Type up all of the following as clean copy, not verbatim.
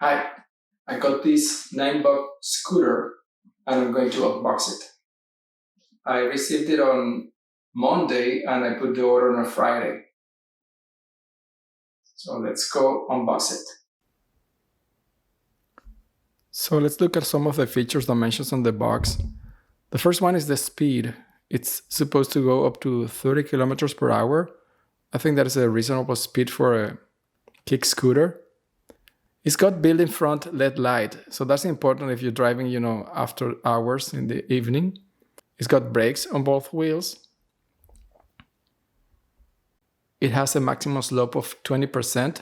Hi, I got this Ninebot scooter and I'm going to unbox it. I received it on Monday and I put the order on a Friday. So let's go unbox it. So let's look at some of the features dimensions on the box. The first one is the speed. It's supposed to go up to 30 kilometers per hour. I think that is a reasonable speed for a kick scooter. It's got built-in front LED light, so that's important if you're driving, after hours in the evening. It's got brakes on both wheels. It has a maximum slope of 20%.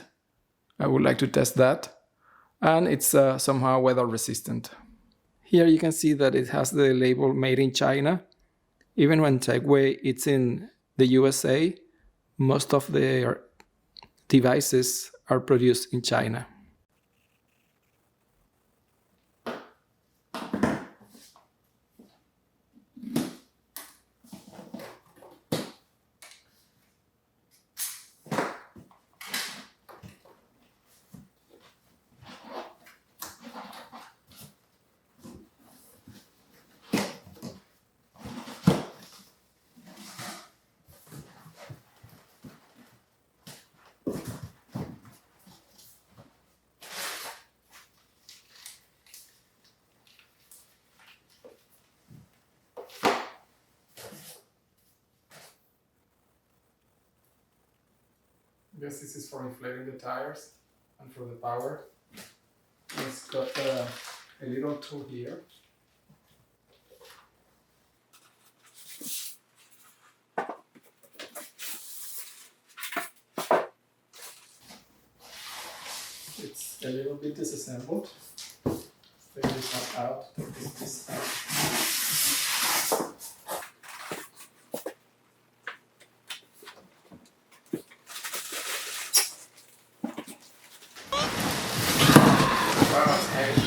I would like to test that. And it's somehow weather resistant. Here you can see that it has the label made in China. Even when Segway it's in the USA, most of their devices are produced in China. I guess this is for inflating the tires and for the power. It's got a little tool here. It's a little bit disassembled. Take this one out, take this out. Wow, it's heavy.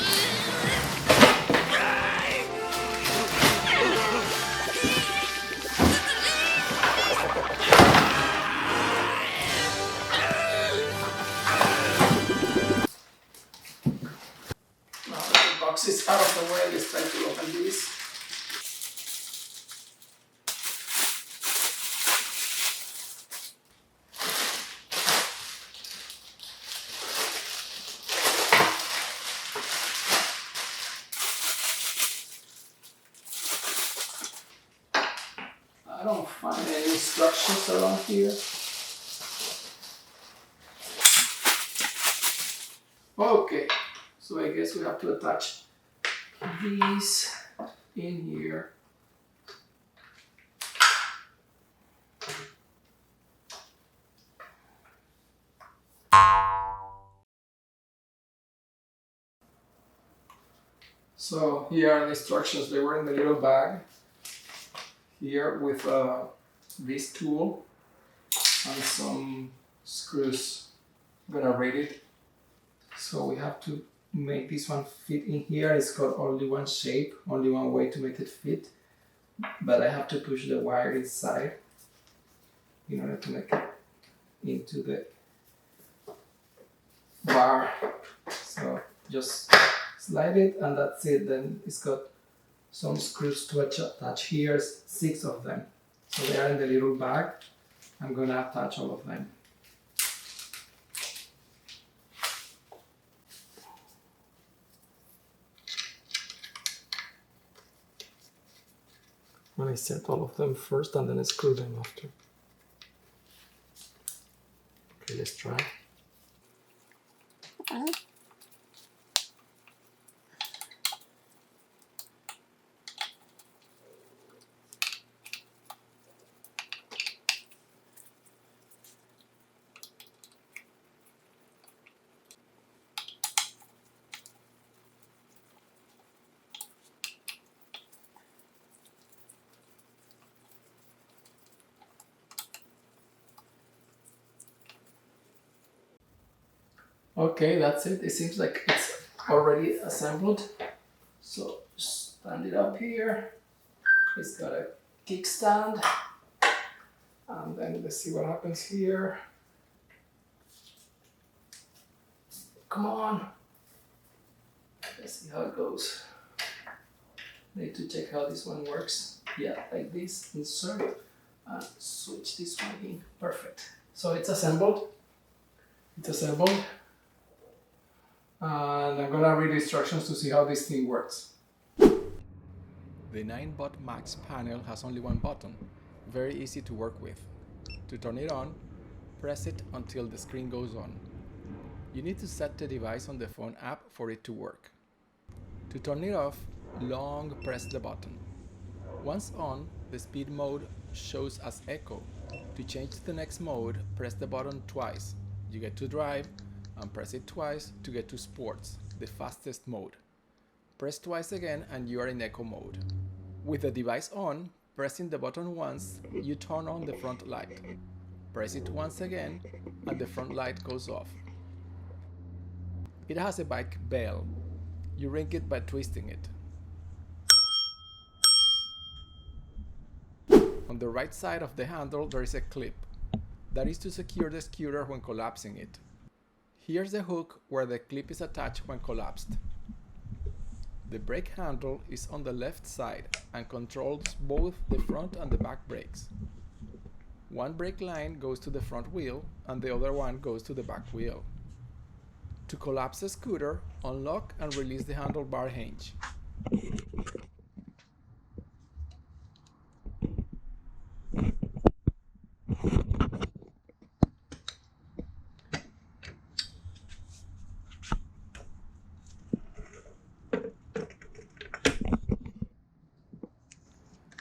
Now that the box is out of the way, let's try to open this. I don't find any instructions around here. Okay, so I guess we have to attach these in here. So here are the instructions. They were in the little bag here with this tool and some screws. I'm gonna rate it. So we have to make this one fit in here. It's got only one shape, only one way to make it fit. But I have to push the wire inside in order to make it into the bar. So just slide it and that's it. Then it's got some screws to attach here, 6 of them. So they are in the little bag. I'm gonna attach all of them. I'm gonna insert all of them first and then screw them after. Okay, let's try. Okay, that's it. It seems like it's already assembled. So stand it up here. It's got a kickstand. And then let's see what happens here. Come on. Let's see how it goes. Need to check how this one works. Yeah, like this, insert, and switch this one in. Perfect. So it's assembled. It's assembled. And I'm gonna read the instructions to see how this thing works. The Ninebot Max panel has only one button, very easy to work with. To turn it on, press it until the screen goes on. You need to set the device on the phone app for it to work. To turn it off, long press the button. Once on, the speed mode shows as echo. To change to the next mode, press the button twice. You get to drive, and press it twice to get to sports, the fastest mode. Press twice again and you are in echo mode. With the device on, pressing the button once, you turn on the front light. Press it once again and the front light goes off. It has a bike bell. You ring it by twisting it. On the right side of the handle there is a clip. That is to secure the scooter when collapsing it. Here's the hook where the clip is attached when collapsed. The brake handle is on the left side and controls both the front and the back brakes. One brake line goes to the front wheel and the other one goes to the back wheel. To collapse the scooter, unlock and release the handlebar hinge.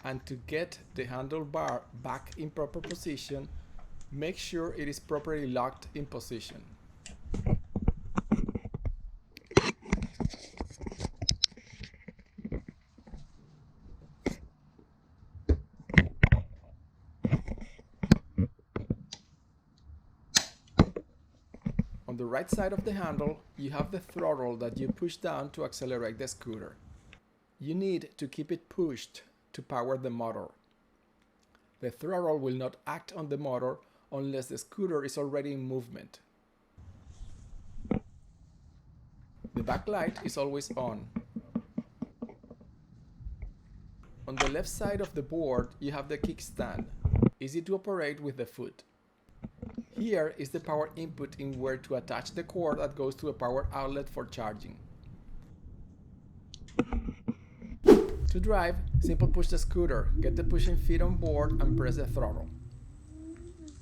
And to get the handlebar back in proper position, make sure it is properly locked in position. On the right side of the handle, you have the throttle that you push down to accelerate the scooter. You need to keep it pushed to power the motor. The throttle will not act on the motor unless the scooter is already in movement. The backlight is always on. On the left side of the board, you have the kickstand, easy to operate with the foot. Here is the power input in where to attach the cord that goes to a power outlet for charging. To drive, simply push the scooter, get the pushing feet on board and press the throttle.